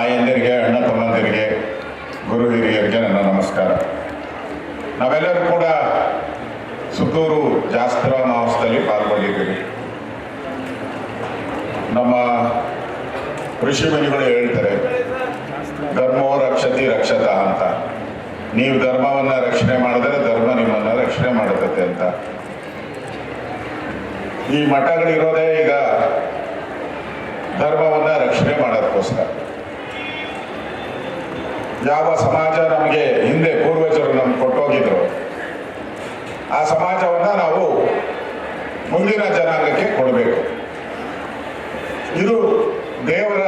ತಾಯಂದಿರಿಗೆ, ಅಣ್ಣ ತಮ್ಮಂದಿರಿಗೆ, ಗುರು ಹಿರಿಯರಿಗೆ ನನ್ನ ನಮಸ್ಕಾರ. ನಾವೆಲ್ಲರೂ ಕೂಡ ಸುತ್ತೂರು ಜಾಸ್ತ್ರ ಮಹೋತ್ಸವದಲ್ಲಿ ಪಾಲ್ಗೊಂಡಿದ್ದೀವಿ. ನಮ್ಮ ಋಷಿ ಮುನಿಗಳು ಹೇಳ್ತಾರೆ, ಧರ್ಮೋ ರಕ್ಷತಿ ರಕ್ಷತ ಅಂತ. ನೀವು ಧರ್ಮವನ್ನು ರಕ್ಷಣೆ ಮಾಡಿದ್ರೆ ಧರ್ಮ ನಿಮ್ಮನ್ನು ರಕ್ಷಣೆ ಮಾಡುತ್ತೆ ಅಂತ. ಈ ಮಠಗಳಿರೋದೇ ಈಗ ಧರ್ಮವನ್ನು ರಕ್ಷಣೆ ಮಾಡೋದಕ್ಕೋಸ್ಕರ. ಯಾವ ಸಮಾಜ ನಮಗೆ ಹಿಂದೆ ಪೂರ್ವಜರು ನಮ್ಗೆ ಕೊಟ್ಟೋಗಿದ್ರು, ಆ ಸಮಾಜವನ್ನು ನಾವು ಮುಂದಿನ ಜನಾಂಗಕ್ಕೆ ಕೊಡಬೇಕು. ಇದು ದೇವರ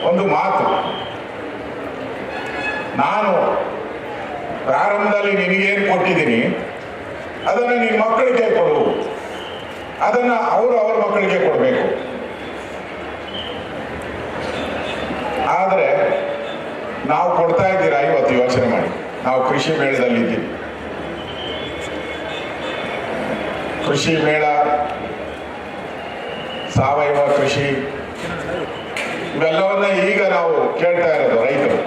ಒಂದು ಮಾತು. ನಾನು ಪ್ರಾರಂಭದಲ್ಲಿ ನಿನಗೇನು ಕೊಟ್ಟಿದ್ದೀನಿ ಅದನ್ನು ನಿನ್ನ ಮಕ್ಕಳಿಗೆ ಕೊಡು, ಅದನ್ನು ಅವರು ಅವ್ರ ಮಕ್ಕಳಿಗೆ ಕೊಡಬೇಕು. ಆದರೆ ನಾವು ಕೊಡ್ತಾ ಇದ್ದೀರಾ? ಇವತ್ತು ಯೋಚನೆ ಮಾಡಿ. ನಾವು ಕೃಷಿ ಮೇಳದಲ್ಲಿದ್ದೀವಿ. ಕೃಷಿ ಮೇಳ, ಸಾವಯವ ಕೃಷಿ, ಇವೆಲ್ಲವನ್ನ ಈಗ ನಾವು ಕೇಳ್ತಾ ಇರೋದು. ರೈತರು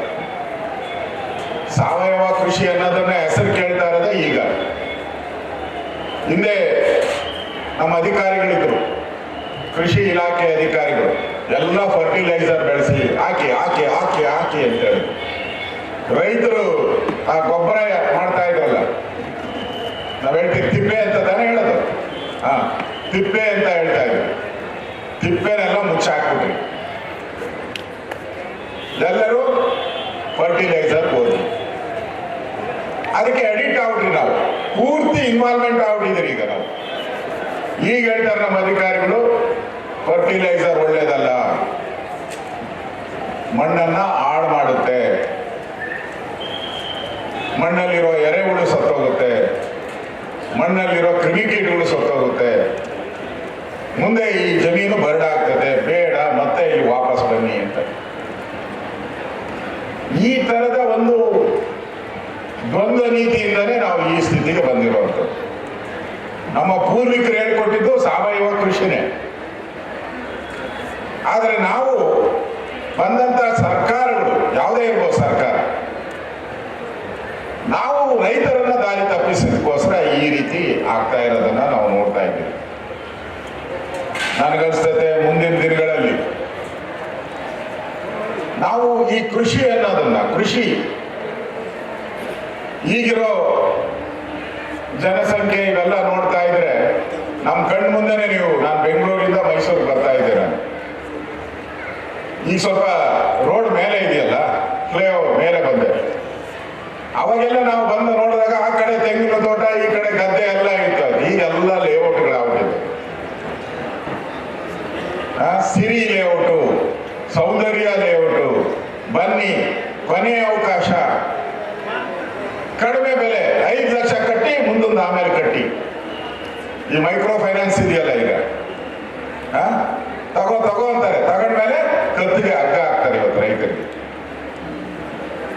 ಸಾವಯವ ಕೃಷಿ ಅನ್ನೋದನ್ನ ಹೆಸರು ಕೇಳ್ತಾ ಇರೋದೇ ಈಗ. ಹಿಂದೆ ನಮ್ಮ ಅಧಿಕಾರಿಗಳಿದ್ರು, ಕೃಷಿ ಇಲಾಖೆ ಅಧಿಕಾರಿಗಳು, ಎಲ್ಲ ಫರ್ಟಿಲೈಸರ್ ಬೆಳೆಸಿ ಹಾಕಿ ಹಾಕಿ ಹಾಕಿ ಹಾಕಿ ಅಂತ ಹೇಳಿ ರೈತರು ಆ ಗೊಬ್ಬರ ಮಾಡ್ತಾ ಇದ್ರಲ್ಲ, ನಾವು ಹೇಳ್ತೀವಿ ತಿಪ್ಪೆ ಅಂತ ತಾನೇ ಹೇಳೋದು. ತಿಪ್ಪೆ ಅಂತ ಹೇಳ್ತಾ ಇದ್ರು. ತಿಪ್ಪೆನೆಲ್ಲ ಮುಚ್ಚಾಕ್ಬಿಟ್ರಿ, ಎಲ್ಲರೂ ಫರ್ಟಿಲೈಸರ್ ಹೋದ್ರಿ. ಅದಕ್ಕೆ ಅಡಿಕ್ಟ್ ಆಗ್ಬಿಟ್ರಿ. ನಾವು ಪೂರ್ತಿ ಇನ್ವಾಲ್ವ್ಮೆಂಟ್ ಆಗ್ಬಿಟ್ಟಿದ್ರಿ. ಈಗ ನಾವು ಈಗ ಹೇಳ್ತಾರೆ ನಮ್ಮ ಅಧಿಕಾರಿಗಳು, ಫರ್ಟಿಲೈಸರ್ ಒಳ್ಳೇದಲ್ಲ, ಮಣ್ಣನ್ನ ಹಾಳು ಮಾಡುತ್ತೆ, ಮಣ್ಣಲ್ಲಿರೋ ಎರೆಹುಳು ಸತ್ತೋಗುತ್ತೆ, ಮಣ್ಣಲ್ಲಿರೋ ಕ್ರಿಮಿಕೀಟಗಳು ಸತ್ತೋಗುತ್ತೆ, ಮುಂದೆ ಈ ಜಮೀನು ಬರಡಾಗ್ತದೆ, ಬೇಡ, ಮತ್ತೆ ಇಲ್ಲಿ ವಾಪಸ್ ಬನ್ನಿ ಅಂತ. ಈ ತರದ ಒಂದು ದ್ವಂದ್ವ ನೀತಿಯಿಂದನೇ ನಾವು ಈ ಸ್ಥಿತಿಗೆ ಬಂದಿರುವಂಥದ್ದು. ನಮ್ಮ ಪೂರ್ವಿಕರು ಹೇಳ್ಕೊಟ್ಟಿದ್ದು ಸಾವಯವ ಕೃಷಿನೇ. ಆದರೆ ನಾವು ಬಂದಂತ ಸರ್ಕಾರಗಳು, ಯಾವುದೇ ಇರ್ಬೋದು ಸರ್ಕಾರ, ನಾವು ರೈತರನ್ನ ದಾರಿ ತಪ್ಪಿಸೋದಕ್ಕೋಸ್ಕರ ಈ ರೀತಿ ಆಗ್ತಾ ಇರೋದನ್ನ ನಾವು ನೋಡ್ತಾ ಇದ್ದೀವಿ. ನನಗನ್ಸ್ತತೆ ಮುಂದಿನ ದಿನಗಳಲ್ಲಿ ನಾವು ಈ ಕೃಷಿ ಅನ್ನೋದನ್ನ, ಕೃಷಿ ಈಗಿರೋ ಜನಸಂಖ್ಯೆ ಇವೆಲ್ಲ ನೋಡ್ತಾ ಇದ್ರೆ ನಮ್ಮ ಕಣ್ಣು ಮುಂದೆನೆ ನೀವು, ನಾನು ಬೆಂಗಳೂರಿಂದ ಮೈಸೂರಿಗೆ ಬರ್ತಾ ಇದ್ದೆ. ನಾನು ಈಗ ಸ್ವಲ್ಪ ರೋಡ್ ಮೇಲೆ ಇದೆಯಲ್ಲ, ಫ್ಲೈಓವರ್ ಮೇಲೆ ಬಂದೆ. ಅವಾಗೆಲ್ಲ ನಾವು ಬಂದು ನೋಡಿದಾಗ ಆ ಕಡೆ ತೆಂಗಿನ ತೋಟ, ಈ ಕಡೆ ಗದ್ದೆ ಎಲ್ಲ ಇತ್ತು. ಈಗೆಲ್ಲ ಲೇಔಟ್ಗಳಾಗ್ಬಿಟ್ಟಿದೆ. ಸಿರಿ ಲೇಔಟು, ಸೌಂದರ್ಯ ಲೇಔಟು, ಬನ್ನಿ, ಕೊನೆಯ ಅವಕಾಶ, ಕಡಿಮೆ ಬೆಲೆ, 5 ಲಕ್ಷ ಕಟ್ಟಿ ಮುಂದೊಂದು ಆಮೇಲೆ ಕಟ್ಟಿ. ಈ ಮೈಕ್ರೋ ಫೈನಾನ್ಸ್ ಇದೆಯಲ್ಲ ಈಗ, ತಗೋ ತಗೋ ಅಂತಾರೆ, ತಗೊಂಡ್ಮೇಲೆ ಕತ್ತಿಗೆ ಹಗ್ಗ ಹಾಕ್ತಾರೆ ಇವತ್ತು ರೈತರಿಗೆ.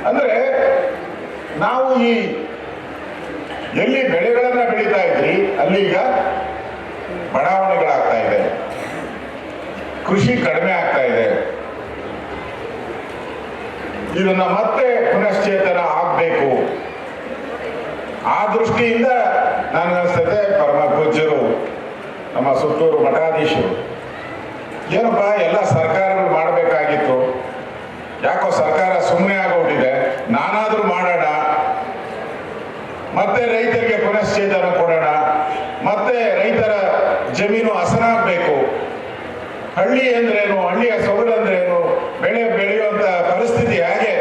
ಅಂದ್ರೆ ನಾವು ಈ ಎಲ್ಲಿ ಬೆಳೆಗಳನ್ನ ಬೆಳೀತಾ ಇದ್ರಿ ಅಲ್ಲಿ ಈಗ ಬಡಾವಣೆಗಳಾಗ್ತಾ ಇದೆ, ಕೃಷಿ ಕಡಿಮೆ ಆಗ್ತಾ ಇದೆ. ಇದನ್ನ ಮತ್ತೆ ಪುನಶ್ಚೇತನ ಆಗ್ಬೇಕು. ಆ ದೃಷ್ಟಿಯಿಂದ ನನಗನ್ಸ್ತದೆ ಪರಮ ಪೂಜ್ಯರು ನಮ್ಮ ಸುತ್ತೂರು ಮಠಾಧೀಶರು, ಏನಪ್ಪ ಎಲ್ಲ ಸರ್ಕಾರಗಳು ಮಾಡಬೇಕಾಗಿತ್ತು, ಯಾಕೋ ಸರ್ಕಾರ ಸುಮ್ಮನೆ ಆಗೋಗ್ಬಿಟ್ಟಿದೆ, ನಾನಾದ್ರೂ ಮಾಡೋಣ, ಮತ್ತೆ ರೈತರಿಗೆ ಪುನಶ್ಚೇತನ ಕೊಡೋಣ, ಮತ್ತೆ ರೈತರ ಜಮೀನು ಹಸನಾಗಬೇಕು, ಹಳ್ಳಿ ಅಂದ್ರೇನು, ಹಳ್ಳಿಯ ಸೊಗಡಂದ್ರೇನು, ಬೆಳೆ ಬೆಳೆಯುವಂತ ಪರಿಸ್ಥಿತಿ ಹೇಗೆ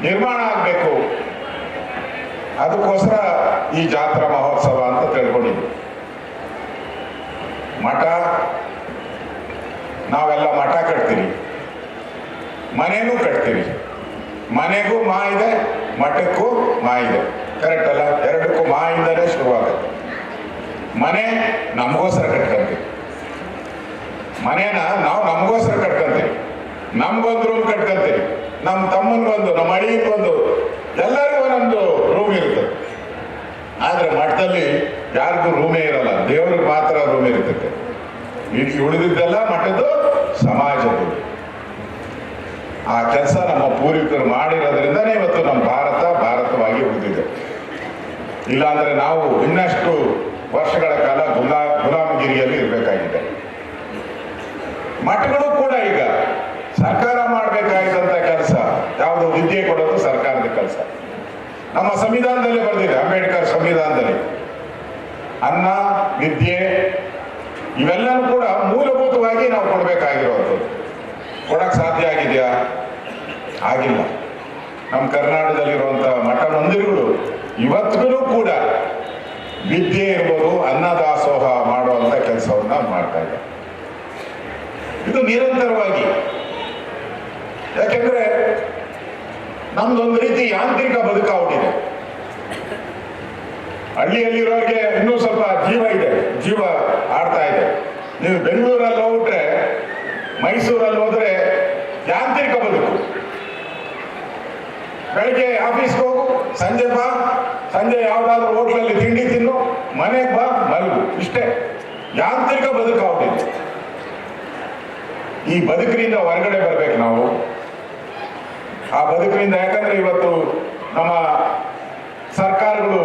ನಿರ್ಮಾಣ ಆಗಬೇಕು, ಅದಕ್ಕೋಸ್ಕರ ಈ ಜಾತ್ರಾ ಮಹೋತ್ಸವ ಅಂತ ತಿಳ್ಕೊಂಡಿದ್ವಿ. ಮಠ, ನಾವೆಲ್ಲ ಮಠ ಕಟ್ತೀವಿ, ಮನೆನೂ ಕಟ್ತೀವಿ. ಮನೆಗೂ ಮಾ ಇದೆ, ಮಠಕ್ಕೂ ಮಾ ಇದೆ. ಕರೆಕ್ಟ್ ಅಲ್ಲ? ಎರಡಕ್ಕೂ ಮಾ ಇಂದಲೇ ಶುರುವಾಗುತ್ತೆ. ಮನೆ ನಮಗೋಸ್ಕರ ಕಟ್ಕೊಂತೀವಿ, ಮನೇನ ನಾವು ನಮಗೋಸ್ಕರ ಕಟ್ಕೊಂತೀವಿ. ನಮ್ಗೊಂದು ರೂಮ್ ಕಟ್ಕೊಂತೀವಿ, ನಮ್ಮ ತಮ್ಮನಿಗೊಂದು, ನಮ್ಮ ಅಳಿಗೊಂದು, ಎಲ್ಲರಿಗೂ ಒಂದೊಂದು ರೂಮ್ ಇರ್ತದೆ. ಆದ್ರೆ ಮಠದಲ್ಲಿ ಯಾರಿಗೂ ರೂಮೇ ಇರಲ್ಲ, ದೇವ್ರಿಗೆ ಮಾತ್ರ ರೂಮ್ ಇರ್ತದೆ. ಉಳಿದಿದ್ದೆಲ್ಲ ಮಠದ್ದು, ಸಮಾಜದ್ದು. ಆ ಕೆಲಸ ನಮ್ಮ ಪೂರ್ವಿಕರು ಮಾಡಿರೋದ್ರಿಂದನೇ ಇವತ್ತು ನಮ್ಮ ಭಾರತವಾಗಿ ಉಳಿದಿದೆ. ಇಲ್ಲಾಂದ್ರೆ ನಾವು ಇನ್ನಷ್ಟು ವರ್ಷಗಳ ಕಾಲ ಗುಲಾಮಗಿರಿಯಲ್ಲಿ ಇರಬೇಕಾಗಿದೆ. ಮಠಗಳು ಕೂಡ ಈಗ ಸರ್ಕಾರ ಮಾಡಬೇಕಾಗಿದ್ದಂಥ ಕೆಲಸ ಯಾವುದು, ವಿದ್ಯೆ ಕೊಡೋದು ಸರ್ಕಾರದ ಕೆಲಸ. ನಮ್ಮ ಸಂವಿಧಾನದಲ್ಲಿ ಬರೆದಿದೆ, ಅಂಬೇಡ್ಕರ್ ಸಂವಿಧಾನದಲ್ಲಿ ಅನ್ನ, ವಿದ್ಯೆ ಇವೆಲ್ಲವೂ ಕೂಡ ಮೂಲಭೂತವಾಗಿ ನಾವು ಕೊಡಬೇಕಾಗಿರುವಂಥದ್ದು. ಕೊಡಕ್ಕೆ ಸಾಧ್ಯ ಆಗಿದೆಯಾ? ಆಗಿಲ್ಲ. ನಮ್ಮ ಕರ್ನಾಟಕದಲ್ಲಿರುವಂಥ ಮಠ ಮಂದಿರಗಳು ಇವತ್ತಿಗೂ ಕೂಡ ವಿದ್ಯೆ ಇರ್ಬೋದು, ಅನ್ನದಾಸೋಹ ಮಾಡುವಂಥ ಕೆಲಸವನ್ನ ಮಾಡ್ತಾ ಇದೆ. ಇದು ನಿರಂತರವಾಗಿ. ಯಾಕೆಂದ್ರೆ ನಮ್ದೊಂದು ರೀತಿ ಯಾಂತ್ರಿಕ ಬದುಕಾಗ್ಬಿಟ್ಟಿದೆ. ಹಳ್ಳಿಯಲ್ಲಿರೋರಿಗೆ ಇನ್ನೂ ಸ್ವಲ್ಪ ಜೀವ ಇದೆ, ಜೀವ ಆಡ್ತಾ ಇದೆ. ನೀವು ಬೆಂಗಳೂರಲ್ಲಿ ಹೋಗ್ಬಿಟ್ರೆ, ಮೈಸೂರಲ್ಲಿ ಹೋದ್ರೆ ಯಾಂತ್ರಿಕ ಬದುಕು. ಬೆಳಿಗ್ಗೆ ಆಫೀಸ್ಗೆ ಹೋಗು, ಸಂಜೆ ಬಾ, ಸಂಜೆ ಯಾವ್ದಾದ್ರು ಹೋಟ್ಲಲ್ಲಿ ತಿಂಡಿ ತಿನ್ನು, ಮನೆಗೆ ಬಾ, ಮಲಗು, ಇಷ್ಟೇ ಯಾಂತ್ರಿಕ ಬದುಕಾಗ್ಬಿಟ್ಟಿದೆ. ಈ ಬದುಕಿನಿಂದ ಹೊರಗಡೆ ಬರ್ಬೇಕು ನಾವು. ಆ ಬದುಕಿನಿಂದ, ಯಾಕಂದ್ರೆ ಇವತ್ತು ನಮ್ಮ ಸರ್ಕಾರಗಳು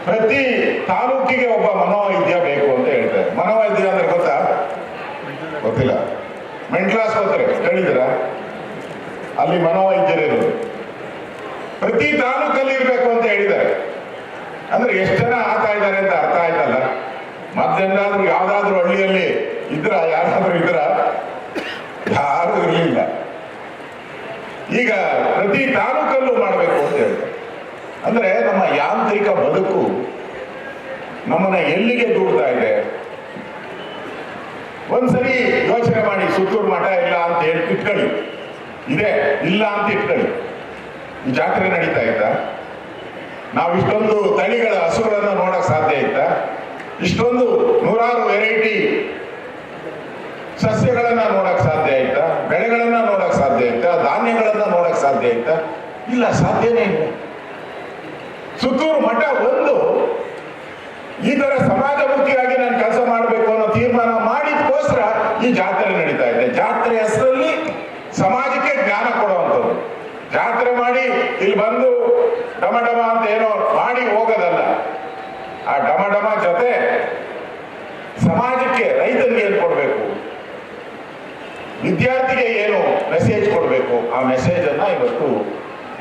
ಪ್ರತಿ ತಾಲೂಕಿಗೆ ಒಬ್ಬ ಮನೋವೈದ್ಯ ಬೇಕು ಅಂತ ಹೇಳ್ತಾರೆ. ಮನೋವೈದ್ಯ ಅಂದ್ರೆ ಗೊತ್ತಾ? ಗೊತ್ತಿಲ್ಲ. ಮೆಂಟಲ್ ಆಸ್ಪತ್ರೆ ಕೇಳಿದಿರ? ಅಲ್ಲಿ ಮನೋವೈದ್ಯರಿರೋದು ಪ್ರತಿ ತಾಲೂಕಲ್ಲಿ ಇರಬೇಕು ಅಂತ ಹೇಳಿದ್ದಾರೆ. ಅಂದ್ರೆ ಎಷ್ಟು ಜನ ಆಗ್ತಾ ಇದ್ದಾರೆ ಅಂತ ಅರ್ಥ ಆಯ್ತಲ್ಲ. ಮತ್ತೆಂದಾದ್ರೂ ಯಾವ್ದಾದ್ರು ಹಳ್ಳಿಯಲ್ಲಿ ಯಾರಾದ್ರೂ ಇದ್ರ? ಯಾರು ಇರಲಿಲ್ಲ. ಈಗ ಪ್ರತಿ ತಾಲೂಕಲ್ಲೂ ಮಾಡಬೇಕು ಅಂತ ಹೇಳ್ತಾರೆ. ಅಂದ್ರೆ ನಮ್ಮ ಯಾಂತ್ರಿಕ ಬದುಕು ನಮ್ಮನ್ನ ಎಲ್ಲಿಗೆ ದೂಡ್ತಾ ಇದೆ? ಒಂದ್ಸರಿ ಯೋಚನೆ ಮಾಡಿ. ಸುತ್ತೂರು ಮಠ ಇಲ್ಲ ಅಂತ ಹೇಳಿ ಇಟ್ಕೊಳ್ಳಿ, ಇದೆ ಇಲ್ಲ ಅಂತ ಇಟ್ಕೊಳ್ಳಿ. ಈ ಜಾತ್ರೆ ನಡೀತಾ ಇತ್ತ? ನಾವು ಇಷ್ಟೊಂದು ತಳಿಗಳ ಹಸುಗಳನ್ನ ನೋಡಕ್ ಸಾಧ್ಯ ಇತ್ತ? ಇಷ್ಟೊಂದು ನೂರಾರು ವೆರೈಟಿ ಸಸ್ಯಗಳನ್ನ ನೋಡಕ್ ಸಾಧ್ಯ ಆಯ್ತಾ? ಬೆಳೆಗಳನ್ನ ನೋಡಕ್ ಸಾಧ್ಯ ಆಯ್ತಾ? ಧಾನ್ಯಗಳನ್ನ ನೋಡಕ್ ಸಾಧ್ಯ ಆಯ್ತಾ? ಇಲ್ಲ, ಸಾಧ್ಯನೇ ಇಲ್ಲ. ಸುತ್ತೂರು ಮಠ ಒಂದು ಈ ತರ ಸಮಾಜಮುಖಿಯಾಗಿ ನಾನು ಕೆಲಸ ಮಾಡಬೇಕು ಅನ್ನೋ ತೀರ್ಮಾನ ಮಾಡಿದಕ್ಕೋಸ್ಕರ ಈ ಜಾತ್ರೆ ನಡೀತಾ ಇದೆ. ಜಾತ್ರೆ ಹೆಸರಲ್ಲಿ ಸಮಾಜಕ್ಕೆ ಜ್ಞಾನ ಕೊಡುವಂಥದ್ದು. ಜಾತ್ರೆ ಮಾಡಿ ಇಲ್ಲಿ ಬಂದು ಡಮ ಡಮ ಅಂತ ಏನೋ ಮಾಡಿ ಹೋಗೋದಲ್ಲ. ಆ ಡಮ ಡಮ ಜೊತೆ ಸಮಾಜಕ್ಕೆ, ರೈತನಿಗೆ ಏನು ಕೊಡಬೇಕು, ವಿದ್ಯಾರ್ಥಿಗೆ ಏನು ಮೆಸೇಜ್ ಕೊಡಬೇಕು, ಆ ಮೆಸೇಜ್ ಅನ್ನ ಇವತ್ತು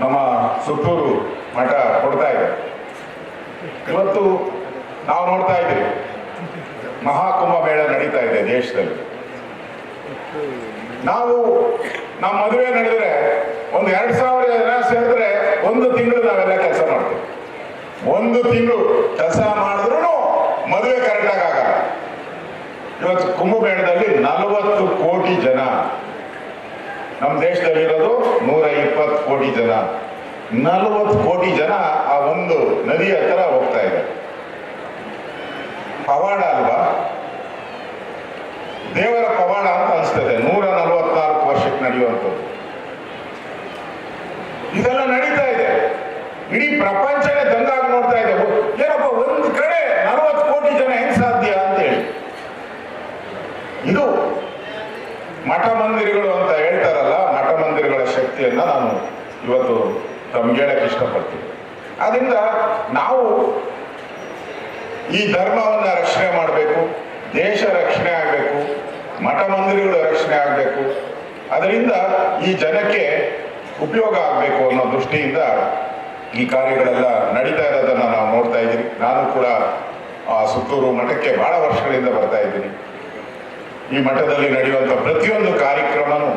ನಮ್ಮ ಸುತ್ತೂರು ಮಠ ಕೊಡ್ತಾ ಇದೆ. ಇವತ್ತು ನಾವು ನೋಡ್ತಾ ಇದ್ದೀವಿ, ಮಹಾಕುಂಭ ಮೇಳ ನಡೀತಾ ಇದೆ ದೇಶದಲ್ಲಿ. ನಾವು ನಮ್ಮ ಮದುವೆ ನಡೆದ್ರೆ ಒಂದು 2,000 ಜನ ಸೇರಿದ್ರೆ ಒಂದು ತಿಂಗಳು ನಾವೆಲ್ಲ ಕೆಲಸ ಮಾಡ್ತೀವಿ. ಒಂದು ತಿಂಗಳು ಕೆಲಸ ಮಾಡಿದ್ರು ಮದುವೆ ಕರೆಕ್ಟಾಗಿ ಆಗಲ್ಲ. ಇವತ್ತು ಕುಂಭಮೇಳದಲ್ಲಿ 40 ಕೋಟಿ ಜನ, ನಮ್ಮ ದೇಶದಲ್ಲಿರೋದು 120 ಕೋಟಿ ಜನ. 40 ಕೋಟಿ ಜನ ಆ ಒಂದು ನದಿ ಹತ್ರ ಹೋಗ್ತಾ ಇದೆ. ಪವಾಡ ಅಲ್ವಾ? ದೇವರ ಪವಾಡ ಅಂತ ಅನಿಸ್ತದೆ. 144 ವರ್ಷಕ್ಕೆ ನಡೆಯುವಂಥದ್ದು ಇದೆಲ್ಲ ನಡೀತಾ ಇದೆ. ಇಡೀ ಪ್ರಪಂಚನೇ ದಂಗಾಗಿ ನೋಡ್ತಾ ಇದೆ. ಏನಪ್ಪ ಒಂದು ಕಡೆ 40 ಕೋಟಿ ಜನ ಹೆಂಗ್ ಸಾಧ್ಯ ಅಂತ ಹೇಳಿ. ಇದು ಮಠ ಮಂದಿರಗಳು ಅಂತ ಹೇಳ್ತಾರಲ್ಲ, ಮಠ ಮಂದಿರಗಳ ಶಕ್ತಿಯನ್ನ ನಾನು ಇವತ್ತು ತಮ್ಗೆ ಹೇಳಕ್ ಇಷ್ಟಪಡ್ತೀನಿ. ಆದ್ರಿಂದ ನಾವು ಈ ಧರ್ಮವನ್ನ ರಕ್ಷಣೆ ಮಾಡಬೇಕು, ದೇಶ ರಕ್ಷಣೆ ಆಗಬೇಕು, ಮಠ ಮಂದಿರಗಳು ರಕ್ಷಣೆ ಆಗಬೇಕು. ಅದರಿಂದ ಈ ಜನಕ್ಕೆ ಉಪಯೋಗ ಆಗಬೇಕು ಅನ್ನೋ ದೃಷ್ಟಿಯಿಂದ ಈ ಕಾರ್ಯಗಳೆಲ್ಲ ನಡೀತಾ ಇರೋದನ್ನ ನಾವು ನೋಡ್ತಾ ಇದ್ದೀವಿ. ನಾನು ಕೂಡ ಆ ಸುತ್ತೂರು ಮಠಕ್ಕೆ ಬಹಳ ವರ್ಷಗಳಿಂದ ಬರ್ತಾ ಇದ್ದೀನಿ. ಈ ಮಠದಲ್ಲಿ ನಡೆಯುವಂಥ ಪ್ರತಿಯೊಂದು ಕಾರ್ಯಕ್ರಮನೂ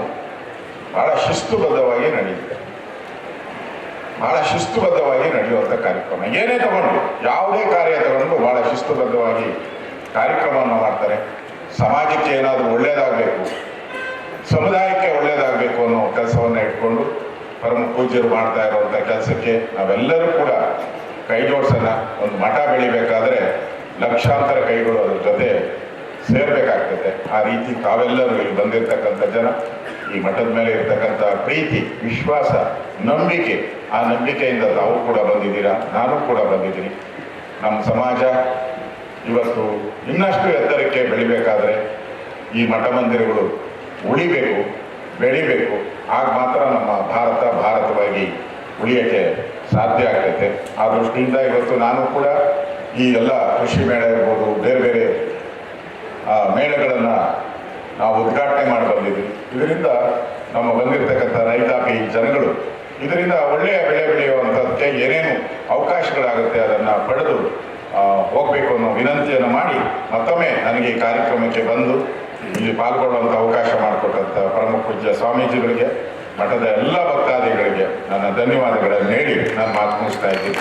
ಬಹಳ ಶಿಸ್ತುಬದ್ಧವಾಗಿ ನಡೆಯುತ್ತೆ. ಬಹಳ ಶಿಸ್ತುಬದ್ಧವಾಗಿ ನಡೆಯುವಂಥ ಕಾರ್ಯಕ್ರಮ. ಏನೇ ತಗೊಂಡು, ಯಾವುದೇ ಕಾರ್ಯ ತಗೊಂಡು ಬಹಳ ಶಿಸ್ತುಬದ್ಧವಾಗಿ ಕಾರ್ಯಕ್ರಮವನ್ನು ಮಾಡ್ತಾರೆ. ಸಮಾಜಕ್ಕೆ ಏನಾದರೂ ಒಳ್ಳೇದಾಗಬೇಕು, ಸಮುದಾಯಕ್ಕೆ ಒಳ್ಳೇದಾಗಬೇಕು ಅನ್ನೋ ಕೆಲಸವನ್ನು ಇಟ್ಕೊಂಡು ಪರಮ ಪೂಜ್ಯರು ಮಾಡ್ತಾ ಇರುವಂಥ ಕೆಲಸಕ್ಕೆ ನಾವೆಲ್ಲರೂ ಕೂಡ ಕೈ ಜೋಡಿಸೋಣ. ಒಂದು ಮಠ ಬೆಳಿಬೇಕಾದ್ರೆ ಲಕ್ಷಾಂತರ ಕೈಗಳು ಅದ್ರ ಜೊತೆ ಸೇರ್ಬೇಕಾಗ್ತದೆ. ಆ ರೀತಿ ತಾವೆಲ್ಲರೂ ಇಲ್ಲಿ ಬಂದಿರತಕ್ಕಂಥ ಜನ, ಈ ಮಠದ ಮೇಲೆ ಇರ್ತಕ್ಕಂಥ ಪ್ರೀತಿ, ವಿಶ್ವಾಸ, ನಂಬಿಕೆ, ಆ ನಂಬಿಕೆಯಿಂದ ತಾವು ಕೂಡ ಬಂದಿದ್ದೀರಾ, ನಾನು ಕೂಡ ಬಂದಿದ್ದೀನಿ. ನಮ್ಮ ಸಮಾಜ ಇವತ್ತು ಇನ್ನಷ್ಟು ಎತ್ತರಕ್ಕೆ ಬೆಳಿಬೇಕಾದ್ರೆ ಈ ಮಠ ಮಂದಿರಗಳು ಉಳಿಬೇಕು. ಬೆಳಿಬೇಕು. ಆಗ ಮಾತ್ರ ನಮ್ಮ ಭಾರತವಾಗಿ ಉಳಿಯೋಕ್ಕೆ ಸಾಧ್ಯ ಆಗ್ತೈತೆ. ಆ ದೃಷ್ಟಿಯಿಂದ ಇವತ್ತು ನಾನು ಕೂಡ ಈ ಎಲ್ಲ ಕೃಷಿ ಮೇಳ ಇರ್ಬೋದು, ಬೇರೆ ಬೇರೆ ಮೇಳಗಳನ್ನು ನಾವು ಉದ್ಘಾಟನೆ ಮಾಡಿ ಬಂದಿದ್ವಿ. ಇದರಿಂದ ನಮ್ಮ ಬಂದಿರತಕ್ಕಂಥ ರೈತಾಪಿ ಜನಗಳು ಇದರಿಂದ ಒಳ್ಳೆಯ ಬೆಳೆ ಬೆಳೆಯುವಂಥದ್ದಕ್ಕೆ ಏನೇನು ಅವಕಾಶಗಳಾಗುತ್ತೆ ಅದನ್ನು ಪಡೆದು ಹೋಗಬೇಕು ಅನ್ನೋ ವಿನಂತಿಯನ್ನು ಮಾಡಿ ಮತ್ತೊಮ್ಮೆ ನನಗೆ ಈ ಕಾರ್ಯಕ್ರಮಕ್ಕೆ ಬಂದು ಇಲ್ಲಿ ಪಾಲ್ಗೊಳ್ಳುವಂಥ ಅವಕಾಶ ಮಾಡಿಕೊಟ್ಟಂಥ ಪರಮ ಪೂಜ್ಯ ಸ್ವಾಮೀಜಿಗಳಿಗೆ, ಮಠದ ಎಲ್ಲ ಭಕ್ತಾದಿಗಳಿಗೆ ನನ್ನ ಧನ್ಯವಾದಗಳನ್ನು ಹೇಳಿ ನಾನು ಮಾತು ಮುಗಿಸ್ತಾ ಇದ್ದೀನಿ.